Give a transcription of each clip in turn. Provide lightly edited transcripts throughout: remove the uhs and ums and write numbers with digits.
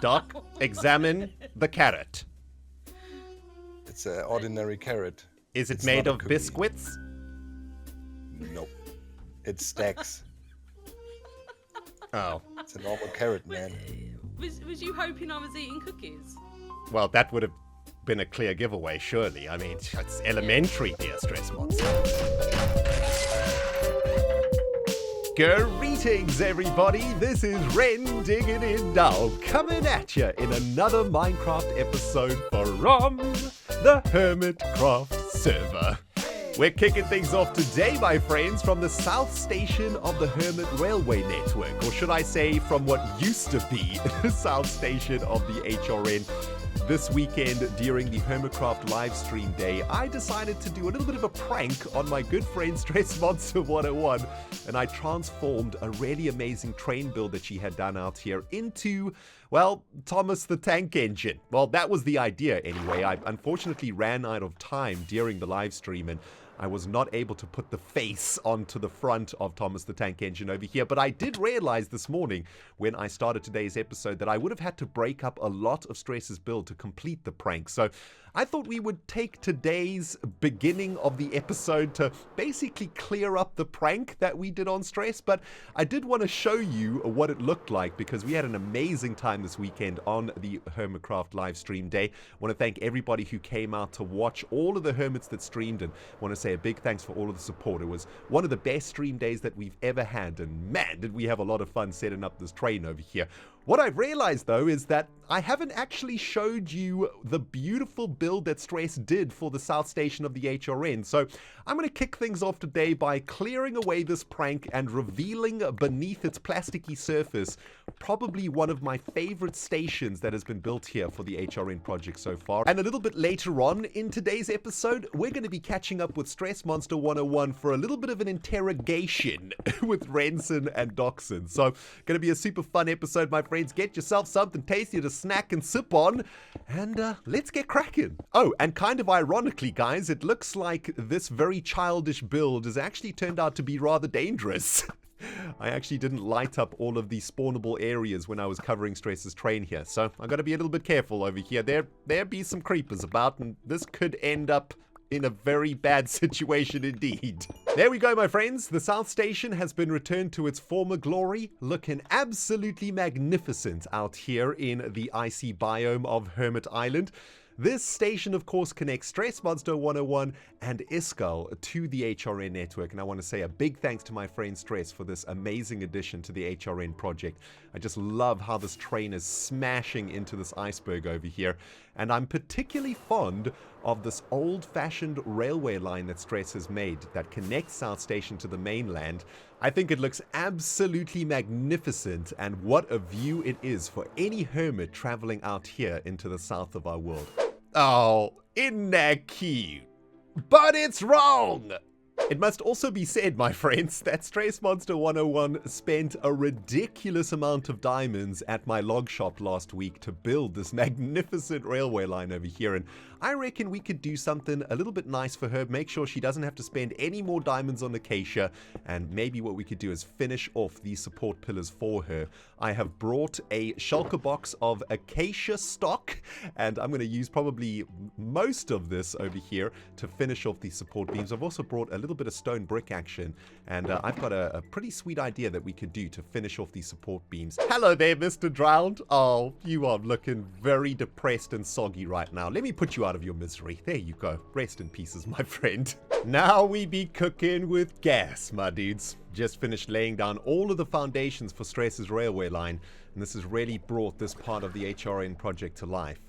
Doc, examine the carrot. It's an ordinary carrot. Is it It's made not a of cookie. biscuits? Nope. It stacks. Oh, It's a normal carrot, man. Was you hoping I was eating cookies? well, that would have been a clear giveaway, surely. I mean, it's elementary, dear Stress Monster. Greetings, everybody. This is ReNDoG coming at you in another Minecraft episode from the Hermitcraft server. We're kicking things off today, my friends, from the south station of the Hermit Railway Network, or should I say from what used to be the south station of the HRN. This weekend, during the Hermitcraft livestream day, I decided to do a little bit of a prank on my good friend Stress Monster 101, and I transformed a really amazing train build that she had done out here into, well, Thomas the Tank Engine. Well, that was the idea anyway. I unfortunately ran out of time during the livestream, and I was not able to put the face onto the front of Thomas the Tank Engine over here, but I did realize this morning when I started today's episode that I would have had to break up a lot of Stress's build to complete the prank. So I thought we would take today's beginning of the episode to basically clear up the prank that we did on Stress, but I did want to show you what it looked like because we had an amazing time this weekend on the Hermitcraft live stream day. I want to thank everybody who came out to watch all of the Hermits that streamed, and I want to say a big thanks for all of the support. It was one of the best stream days that we've ever had, and man, did we have a lot of fun setting up this train over here. What I've realized, though, is that I haven't actually showed you the beautiful build that Stress did for the south station of the HRN. So I'm going to kick things off today by clearing away this prank and revealing beneath its plasticky surface probably one of my favorite stations that has been built here for the HRN project so far. And a little bit later on in today's episode, we're going to be catching up with Stress Monster 101 for a little bit of an interrogation with Renson and Docson. So going to be a super fun episode, my friends. Get yourself something tasty to snack and sip on, and let's get cracking. Oh, and kind of ironically, guys, it looks like this very childish build has actually turned out to be rather dangerous. I actually didn't light up all of the spawnable areas when I was covering Stress's train here, so I've got to be a little bit careful over here. There be some creepers about, and this could end up in a very bad situation indeed. There we go, my friends. The South Station has been returned to its former glory, looking absolutely magnificent out here in the icy biome of Hermit Island. This station, of course, connects Stress Monster 101 and Iskal to the HRN network, and I want to say a big thanks to my friend Stress for this amazing addition to the HRN project. I just love how this train is smashing into this iceberg over here, and I'm particularly fond of this old-fashioned railway line that Stress has made that connects South Station to the mainland. I think it looks absolutely magnificent, and what a view it is for any hermit traveling out here into the south of our world. Oh, isn't that cute? But it's wrong! It must also be said, my friends, that Stress Monster 101 spent a ridiculous amount of diamonds at my log shop last week to build this magnificent railway line over here, and I reckon we could do something a little bit nice for her, make sure she doesn't have to spend any more diamonds on Acacia, and maybe what we could do is finish off these support pillars for her. I have brought a shulker box of Acacia stock, and I'm going to use probably most of this over here to finish off these support beams. I've also brought a little bit of stone brick action, and I've got a pretty sweet idea that we could do to finish off these support beams. Hello there, Mr. Drowned. Oh, you are looking very depressed and soggy right now. Let me put you out of your misery. There you go. Rest in pieces, my friend. Now we be cooking with gas, my dudes. Just finished laying down all of the foundations for Stress's railway line, and this has really brought this part of the HRN project to life.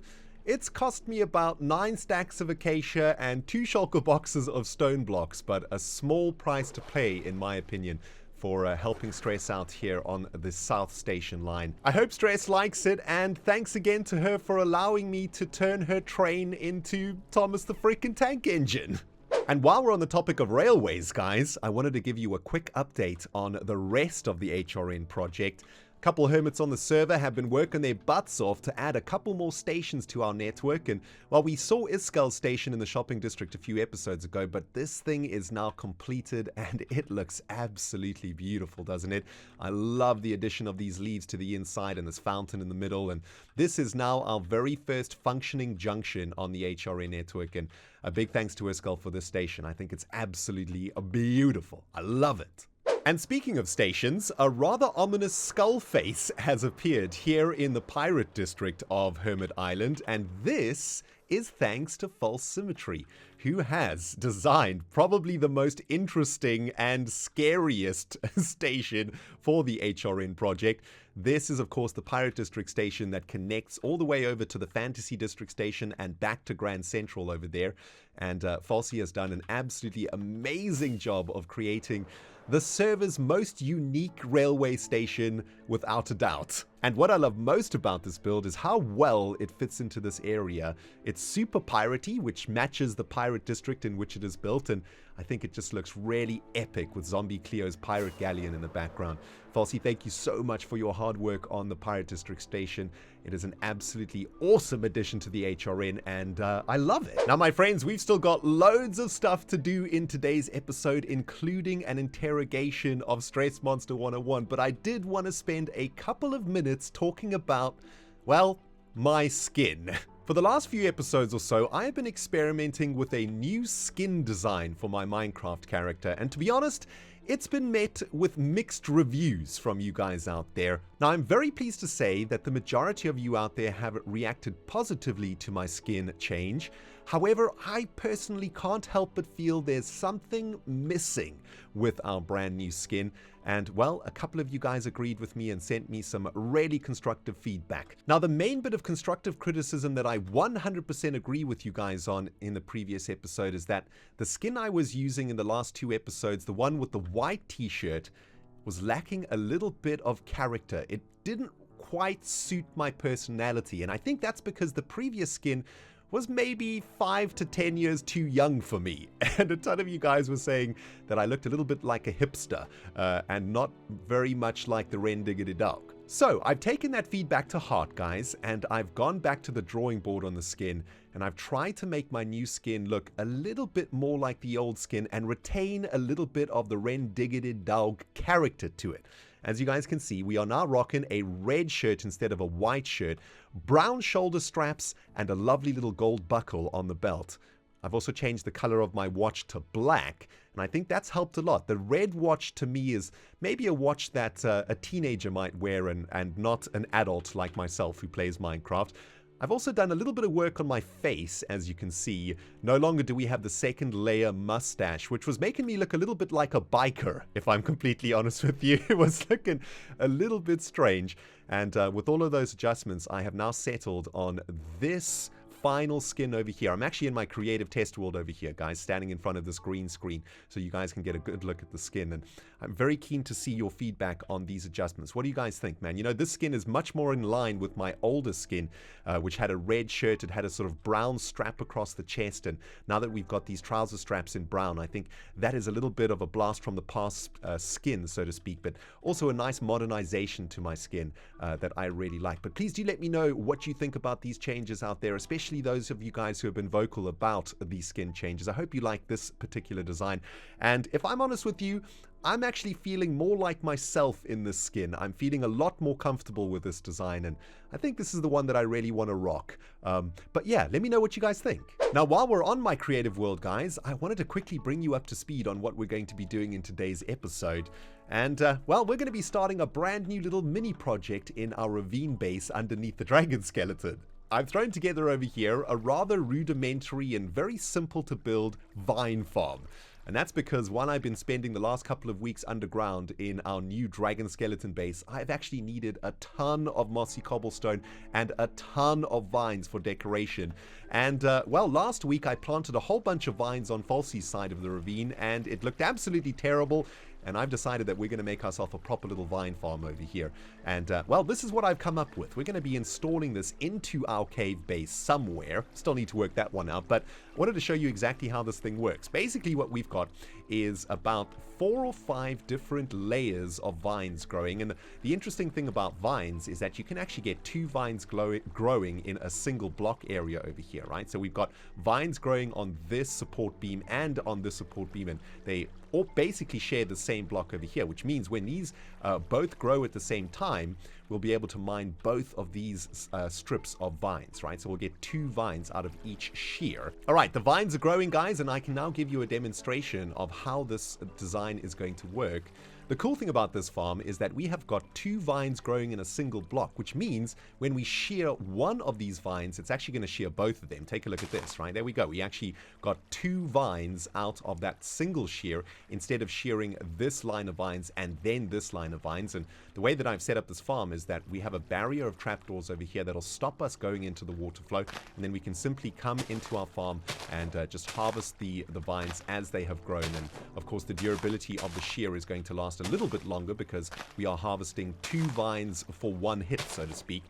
It's cost me about 9 stacks of acacia and 2 shulker boxes of stone blocks, but a small price to pay, in my opinion, for helping Stress out here on the South Station line. I hope Stress likes it, and thanks again to her for allowing me to turn her train into Thomas the freaking Tank Engine. And while we're on the topic of railways, guys, I wanted to give you a quick update on the rest of the HRN project. couple hermits on the server have been working their butts off to add a couple more stations to our network, and while we saw Iskal's station in the shopping district a few episodes ago, but this thing is now completed and it looks absolutely beautiful, doesn't it? I love the addition of these leaves to the inside and this fountain in the middle, and this is now our very first functioning junction on the HRN network, and a big thanks to Iskal for this station. I think it's absolutely beautiful. I love it. And speaking of stations, a rather ominous skull face has appeared here in the pirate district of Hermit Island, and this is thanks to False Symmetry, who has designed probably the most interesting and scariest station for the HRN project. This is, of course, the Pirate District station that connects all the way over to the Fantasy District station and back to Grand Central over there. And Falsey has done an absolutely amazing job of creating the server's most unique railway station, without a doubt. And what I love most about this build is how well it fits into this area. It's super piratey, which matches the pirate district in which it is built, and I think it just looks really epic with Zombie Cleo's pirate galleon in the background. Falsey, thank you so much for your hard work on the Pirate District station. It is an absolutely awesome addition to the HRN, and I love it. Now, my friends, we've still got loads of stuff to do in today's episode, including an interrogation of Stress Monster 101, but I did want to spend a couple of minutes talking about, well, my skin. For the last few episodes or so, I have been experimenting with a new skin design for my Minecraft character, and to be honest, it's been met with mixed reviews from you guys out there. Now, I'm very pleased to say that the majority of you out there have reacted positively to my skin change. However, I personally can't help but feel there's something missing with our brand new skin. And, well, a couple of you guys agreed with me and sent me some really constructive feedback. Now, the main bit of constructive criticism that I 100% agree with you guys on in the previous episode is that the skin I was using in the last two episodes, the one with the white t-shirt, was lacking a little bit of character. It didn't quite suit my personality, and I think that's because the previous skin was maybe 5 to 10 years too young for me. And a ton of you guys were saying that I looked a little bit like a hipster and not very much like the ReNDoG. So I've taken that feedback to heart, guys, and I've gone back to the drawing board on the skin, and I've tried to make my new skin look a little bit more like the old skin and retain a little bit of the ReNDoG character to it. As you guys can see, we are now rocking a red shirt instead of a white shirt, brown shoulder straps, and a lovely little gold buckle on the belt. I've also changed the color of my watch to black, and I think that's helped a lot. The red watch to me is maybe a watch that a teenager might wear and not an adult like myself who plays Minecraft. I've also done a little bit of work on my face, as you can see. No longer do we have the second layer mustache, which was making me look a little bit like a biker, if I'm completely honest with you. It was looking a little bit strange. And with all of those adjustments, I have now settled on this final skin over here. I'm actually in my creative test world over here, guys, standing in front of this green screen so you guys can get a good look at the skin, and I'm very keen to see your feedback on these adjustments. What do you guys think, man? You know, this skin is much more in line with my older skin, which had a red shirt. It had a sort of brown strap across the chest, and now that we've got these trouser straps in brown, I think that is a little bit of a blast from the past skin, so to speak, but also a nice modernization to my skin that I really like. But please do let me know what you think about these changes out there, especially those of you guys who have been vocal about these skin changes. I hope you like this particular design, and if I'm honest with you, I'm actually feeling more like myself in this skin. I'm feeling a lot more comfortable with this design, and I think this is the one that I really want to rock. But yeah, let me know what you guys think. Now, while we're on my creative world, guys, I wanted to quickly bring you up to speed on what we're going to be doing in today's episode. And, well, we're going to be starting a brand new little mini project in our ravine base underneath the dragon skeleton. I've thrown together over here a rather rudimentary and very simple to build vine farm. And that's because while I've been spending the last couple of weeks underground in our new dragon skeleton base, I've actually needed a ton of mossy cobblestone and a ton of vines for decoration. And, well, last week I planted a whole bunch of vines on Falsey's side of the ravine, and it looked absolutely terrible. And I've decided that we're going to make ourselves a proper little vine farm over here. And, well, this is what I've come up with. We're going to be installing this into our cave base somewhere. Still need to work that one out, but I wanted to show you exactly how this thing works. Basically, what we've got is about 4 or 5 different layers of vines growing. And the interesting thing about vines is that you can actually get 2 vines growing in a single block area over here, right? So we've got vines growing on this support beam and on this support beam, and they all basically share the same block over here, which means when these both grow at the same time, we'll be able to mine both of these strips of vines, right? So we'll get 2 vines out of each shear. All right, the vines are growing, guys, and I can now give you a demonstration of how this design is going to work. The cool thing about this farm is that we have got 2 vines growing in a single block, which means when we shear one of these vines, it's actually going to shear both of them. Take a look at this, right? There we go. We actually got 2 vines out of that single shear instead of shearing this line of vines and then this line of vines. And the way that I've set up this farm is that we have a barrier of trapdoors over here that'll stop us going into the water flow, and then we can simply come into our farm and just harvest the vines as they have grown. And of course, the durability of the shear is going to last a little bit longer because we are harvesting 2 vines for 1 hit, so to speak.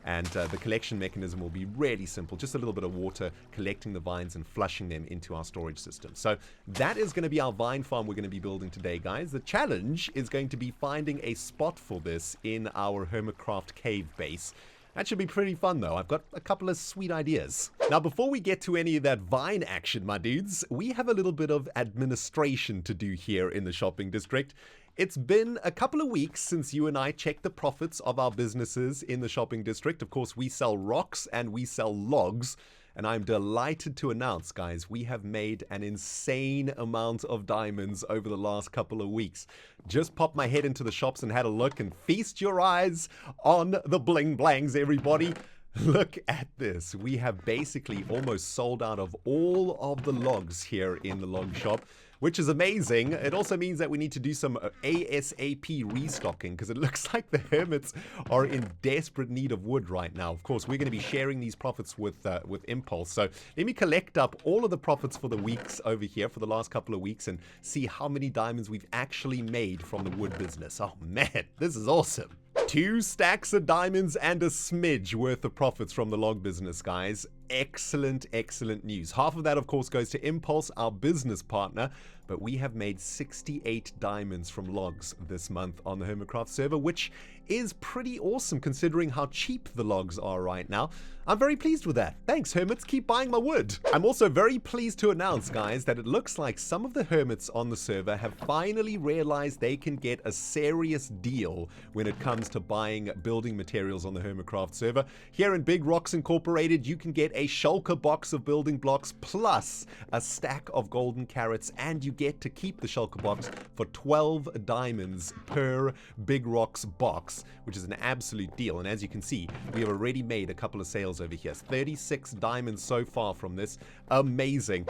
And the collection mechanism will be really simple, just a little bit of water collecting the vines and flushing them into our storage system. So that is going to be our vine farm we're going to be building today, guys. The challenge is going to be finding a spot for this in our Hermitcraft cave base. That should be pretty fun, though. I've got a couple of sweet ideas. Now, before we get to any of that vine action, my dudes, we have a little bit of administration to do here in the shopping district. It's been a couple of weeks since you and I checked the profits of our businesses in the shopping district. Of course, we sell rocks and we sell logs. And I'm delighted to announce, guys, we have made an insane amount of diamonds over the last couple of weeks. Just popped my head into the shops and had a look, and feast your eyes on the bling blangs, everybody. Look at this. We have basically almost sold out of all of the logs here in the log shop, which is amazing. It also means that we need to do some ASAP restocking because it looks like the Hermits are in desperate need of wood right now. Of course, we're going to be sharing these profits with Impulse. So let me collect up all of the profits for the weeks over here for the last couple of weeks and see how many diamonds we've actually made from the wood business. Oh man, this is awesome. 2 stacks of diamonds and a smidge worth of profits from the log business, guys. Excellent, excellent news. Half of that, of course, goes to Impulse, our business partner, but we have made 68 diamonds from logs this month on the Hermitcraft server, which is pretty awesome considering how cheap the logs are right now. I'm very pleased with that. Thanks, Hermits. Keep buying my wood. I'm also very pleased to announce, guys, that it looks like some of the Hermits on the server have finally realized they can get a serious deal when it comes to buying building materials on the Hermitcraft server. Here in Big Rocks Incorporated, you can get a shulker box of building blocks plus a stack of golden carrots, and you get to keep the shulker box for 12 diamonds per Big Rocks box, which is an absolute deal. And as you can see, we have already made a couple of sales over here. 36 diamonds so far from this. Amazing.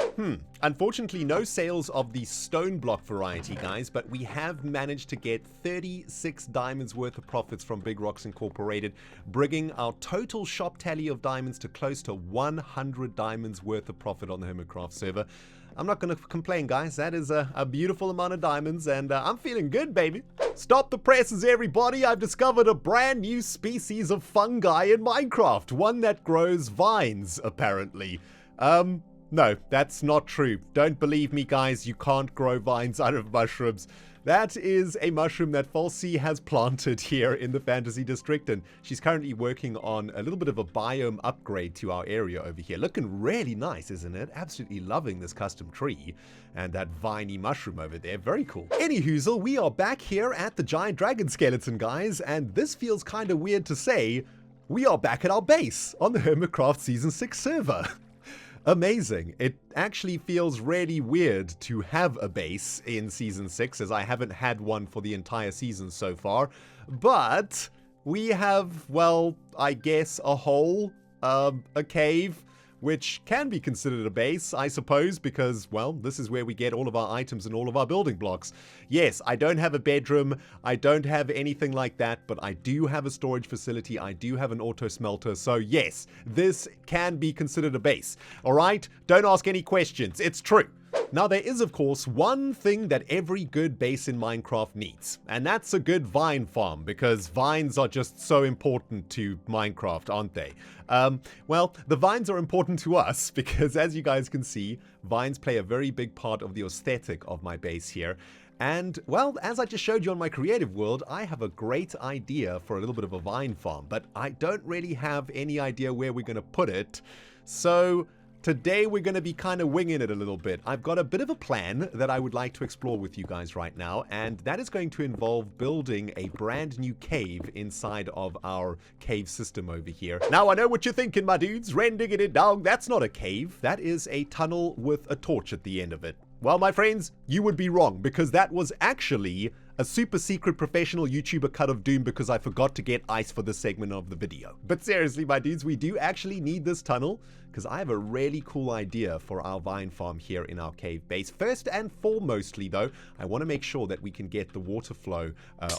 Unfortunately, no sales of the stone block variety, guys, but we have managed to get 36 diamonds worth of profits from Big Rocks Incorporated, bringing our total shop tally of diamonds to close to 100 diamonds worth of profit on the Hermitcraft server. I'm not going to complain, guys. That is a beautiful amount of diamonds, and I'm feeling good, baby. Stop the presses, everybody. I've discovered a brand new species of fungi in Minecraft. One that grows vines, apparently. No, that's not true. Don't believe me, guys. You can't grow vines out of mushrooms. That is a mushroom that Falsey has planted here in the Fantasy District, and she's currently working on a little bit of a biome upgrade to our area over here. Looking really nice, isn't it? Absolutely loving this custom tree and that viney mushroom over there. Very cool. Anyhoozle, we are back here at the giant dragon skeleton, guys, and this feels kind of weird to say. We are back at our base on the Hermitcraft Season 6 server. Amazing. It actually feels really weird to have a base in Season 6, as I haven't had one for the entire season so far. But we have, well, I guess a hole, a cave, which can be considered a base, I suppose, because, well, this is where we get all of our items and all of our building blocks. Yes, I don't have a bedroom, I don't have anything like that, but I do have a storage facility, I do have an auto smelter, so yes, this can be considered a base. Alright? Don't ask any questions, it's true. Now, there is, of course, one thing that every good base in Minecraft needs, and that's a good vine farm, because vines are just so important to Minecraft, aren't they? Well, the vines are important to us, because as you guys can see, vines play a very big part of the aesthetic of my base here. And, well, as I just showed you on my creative world, I have a great idea for a little bit of a vine farm, but I don't really have any idea where we're going to put it. So today we're going to be kind of winging it a little bit. I've got a bit of a plan that I would like to explore with you guys right now, and that is going to involve building a brand new cave inside of our cave system over here. Now, I know what you're thinking, my dudes. ReNDoG, that's not a cave. That is a tunnel with a torch at the end of it. Well, my friends, you would be wrong, because that was actually a super secret professional YouTuber cut of doom because I forgot to get ice for this segment of the video. But seriously, my dudes, we do actually need this tunnel because I have a really cool idea for our vine farm here in our cave base. First and foremostly, though, I want to make sure that we can get the water flow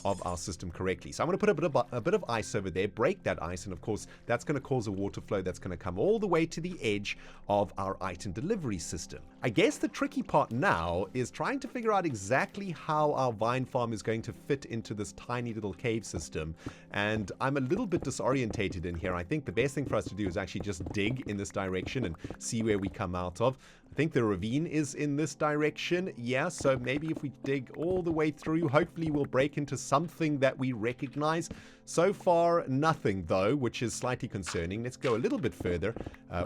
of our system correctly. So I'm going to put a bit of ice over there, break that ice, and of course, that's going to cause a water flow that's going to come all the way to the edge of our item delivery system. I guess the tricky part now is trying to figure out exactly how our vine farm is going to fit into this tiny little cave system, and I'm a little bit disorientated in here. I think the best thing for us to do is actually just dig in this direction and see where we come out of. I think the ravine is in this direction. Yeah, so maybe if we dig all the way through, hopefully we'll break into something that we recognize. So far, nothing though, which is slightly concerning. Let's go a little bit further.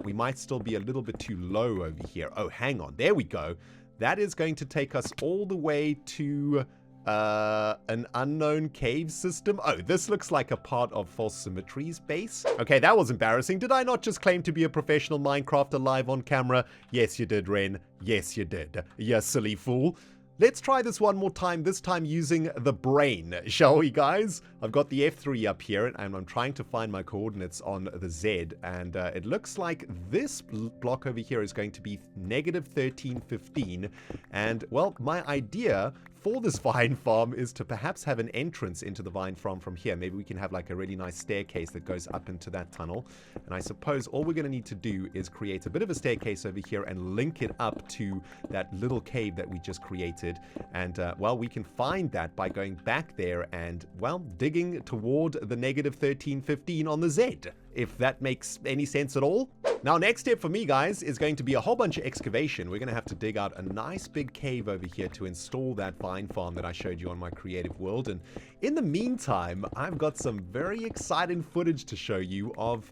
We might still be a little bit too low over here. Oh, hang on. There we go. That is going to take us all the way to an unknown cave system. Oh, this looks like a part of False Symmetry's base. Okay, that was embarrassing. Did I not just claim to be a professional Minecrafter live on camera? Yes, you did, Ren. Yes, you did. You silly fool. Let's try this one more time, this time using the brain, shall we, guys? I've got the F3 up here, and I'm trying to find my coordinates on the Z, and it looks like this block over here is going to be -1315, and, well, my idea for this vine farm is to perhaps have an entrance into the vine farm from here. Maybe we can have like a really nice staircase that goes up into that tunnel, and I suppose all we're going to need to do is create a bit of a staircase over here and link it up to that little cave that we just created, and well, we can find that by going back there and, well, digging toward the -1315 on the Z, if that makes any sense at all. Now, next step for me, guys, is going to be a whole bunch of excavation. We're going to have to dig out a nice big cave over here to install that vine farm that I showed you on my creative world. And in the meantime, I've got some very exciting footage to show you of,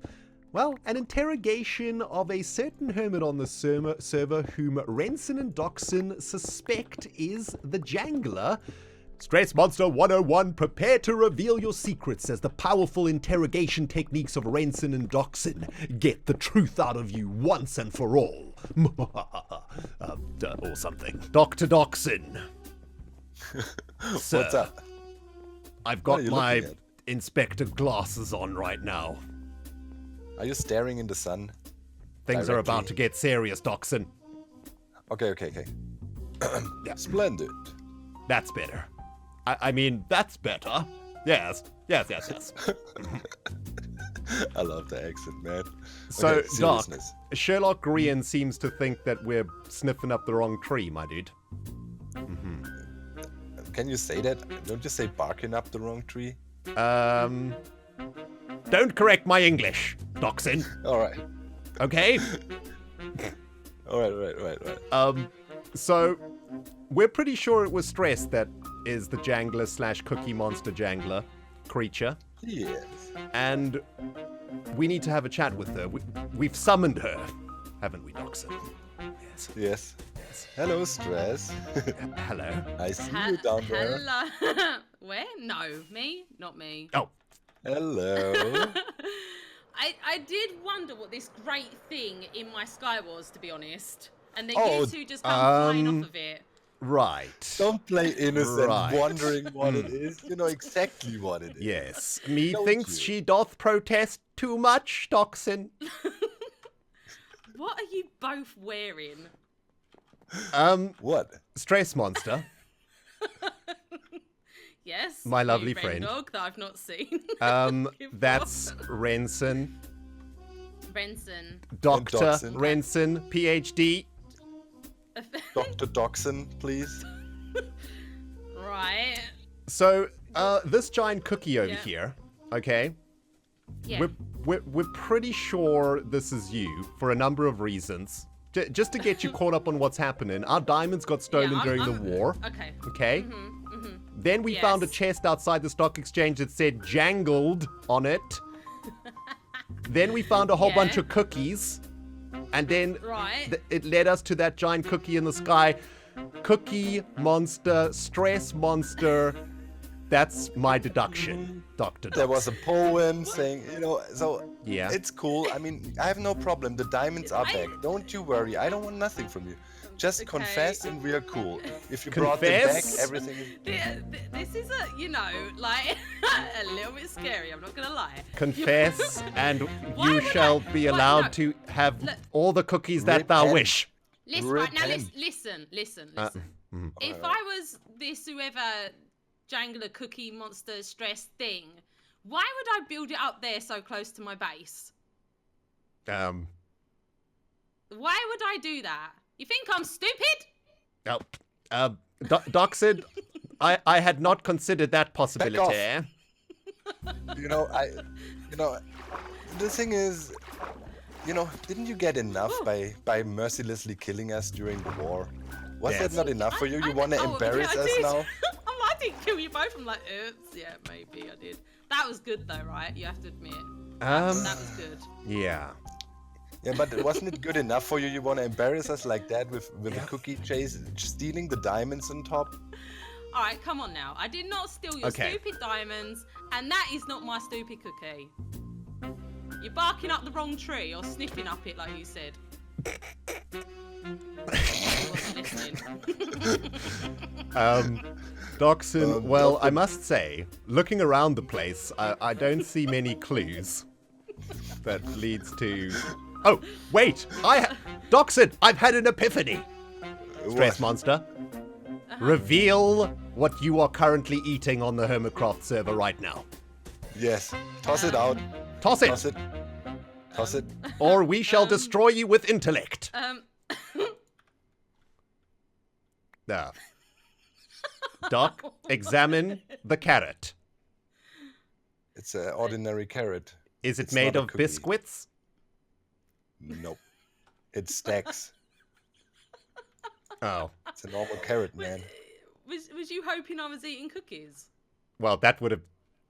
well, an interrogation of a certain hermit on the server whom Renson and Docson suspect is the Jangler. Stress Monster 101, prepare to reveal your secrets as the powerful interrogation techniques of Renson and Docson get the truth out of you once and for all. Or something. Dr. Docson. Sir, What's up? I've got my looking at? inspector glasses on right now. Are you staring in the sun? Things are about Directly? to get serious, Docson. Okay. Yeah. Splendid. That's better. I mean, that's better. Yes. I love the accent, man. So, Okay, Doc, seriousness. Sherlock Green seems to think that we're sniffing up the wrong tree, my dude. Can you say that? Don't you say barking up the wrong tree? Don't correct my English, Docson, All right. okay? Right. So, we're pretty sure it was Stress that is the Jangler / Cookie Monster Jangler creature, Yes. and we need to have a chat with her. We've summoned her, haven't we, Docson? Yes. Hello, Stress. Hello. I see you down there. Hello. Where? No, me? Not me. Oh, Hello. I did wonder what this great thing in my sky was, to be honest. And then Oh, you two just come flying off of it. right. Don't play innocent, Right. wondering what it is. You know exactly what it is. Yes, Don't methinks you? she doth protest too much, Docson. What are you both wearing? What? Stress Monster, Yes. My new lovely red friend. dog that I've not seen. that's Renson, Renson. Dr. Docson. Renson, PhD. Dr. Docson, please. Right. So, this giant cookie over Yeah. here, okay? Yeah. We're pretty sure this is you for a number of reasons. just to get you caught up on what's happening, our diamonds got stolen during the war. Okay. Okay? Then we found a chest outside the stock exchange that said jangled on it. Then we found a whole bunch of cookies. And then it led us to that giant cookie in the sky. Cookie monster, stress monster. That's my deduction, Dr. There was a poem saying, so yeah, it's cool. I mean, I have no problem. The diamonds are back. Don't you worry. I don't want nothing from you. Just confess and we are cool. If you brought them back, everything is... This is a little bit scary, I'm not going to lie. Confess and you shall be allowed to have all the cookies that thou wish. Listen, right, now listen. If I was this whoever jangler cookie monster stress thing, why would I build it up there so close to my base? Why would I do that? You think I'm stupid? Docson, I had not considered that possibility. The thing is, didn't you get enough by mercilessly killing us during the war? Was that not enough for you? You want to embarrass us now? I didn't kill you both. I'm like, oops. Yeah, maybe I did. That was good though, right? You have to admit. That was good. Yeah. Yeah, but wasn't it good enough for you? You want to embarrass us like that with a cookie chase, stealing the diamonds on top? All right, come on now. I did not steal your stupid diamonds, and that is not my stupid cookie. You're barking up the wrong tree or sniffing up it, like you said. Docson, well, I must say, looking around the place, I don't see many clues that leads to... Oh, wait! Docson, I've had an epiphany! Stress monster, reveal what you are currently eating on the Hermitcraft server right now. Yes, toss it out. Toss it! Toss it. Toss it. Or we shall destroy you with intellect. Doc, examine the carrot. It's an ordinary carrot. Is it made of biscuits? Nope. It stacks. Oh. It's a normal carrot, man. Was you hoping I was eating cookies? Well, that would have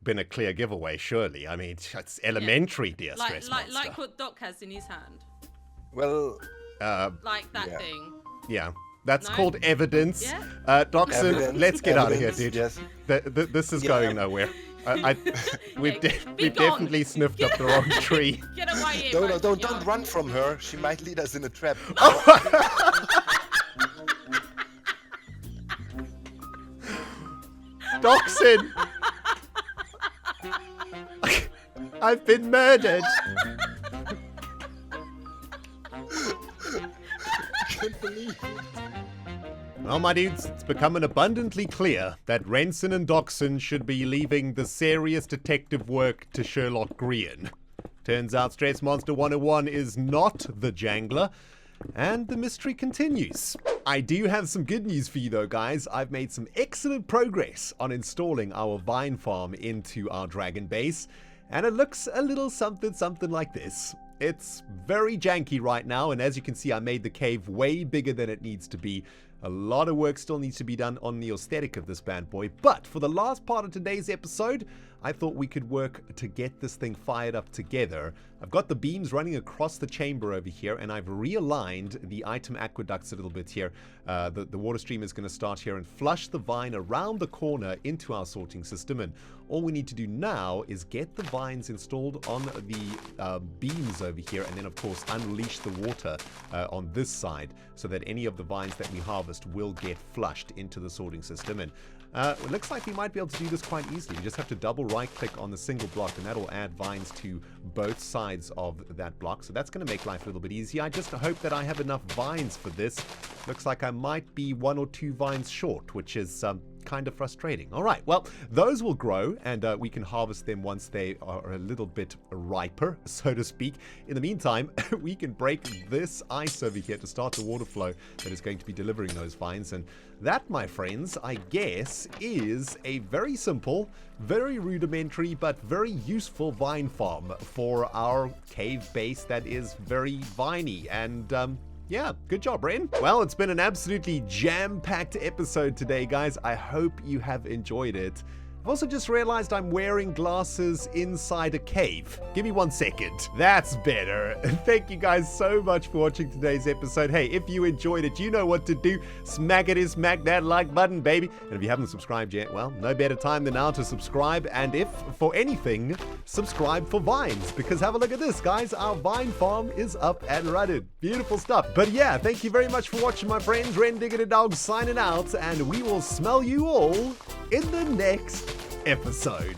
been a clear giveaway, surely. I mean, it's elementary, dear Stress Monster. Like what Doc has in his hand. Well... like that thing. Yeah. That's called evidence. Yeah? Docson, let's get out of here, dude. Yes. This is going nowhere. We've definitely sniffed up the wrong tree. Get away here, don't run from her. She might lead us in a trap. Docson! I've been murdered. Can't believe it. Well, my dudes, it's becoming abundantly clear that Renson and Docson should be leaving the serious detective work to Sherlock Green. Turns out Stress Monster 101 is not the Jangler, and the mystery continues. I do have some good news for you though, guys. I've made some excellent progress on installing our vine farm into our dragon base, and it looks a little something like this. It's very janky right now, and as you can see, I made the cave way bigger than it needs to be. A lot of work still needs to be done on the aesthetic of this bad boy, but for the last part of today's episode, I thought we could work to get this thing fired up together. I've got the beams running across the chamber over here, and I've realigned the item aqueducts a little bit here. The water stream is going to start here and flush the vine around the corner into our sorting system, and all we need to do now is get the vines installed on the beams over here, and then of course unleash the water on this side so that any of the vines that we harvest will get flushed into the sorting system. And it looks like we might be able to do this quite easily. We just have to double right click on the single block, and that'll add vines to both sides of that block. So that's going to make life a little bit easier. I just hope that I have enough vines for this. Looks like I might be 1 or 2 vines short, which is kind of frustrating. All right, well, those will grow, and we can harvest them once they are a little bit riper, so to speak. In the meantime, we can break this ice over here to start the water flow that is going to be delivering those vines. And that, my friends, I guess, is a very simple, very rudimentary, but very useful vine farm for our cave base that is very viney. And Yeah, good job, Ren. Well, it's been an absolutely jam-packed episode today, guys. I hope you have enjoyed it. I've also just realized I'm wearing glasses inside a cave. Give me 1 second. That's better. Thank you guys so much for watching today's episode. Hey, if you enjoyed it, you know what to do. Smack that like button, baby. And if you haven't subscribed yet, well, no better time than now to subscribe. And if, for anything, subscribe for vines. Because have a look at this, guys. Our vine farm is up and running. Beautiful stuff. But yeah, thank you very much for watching, my friends. ReNDoG signing out. And we will smell you all in the next episode.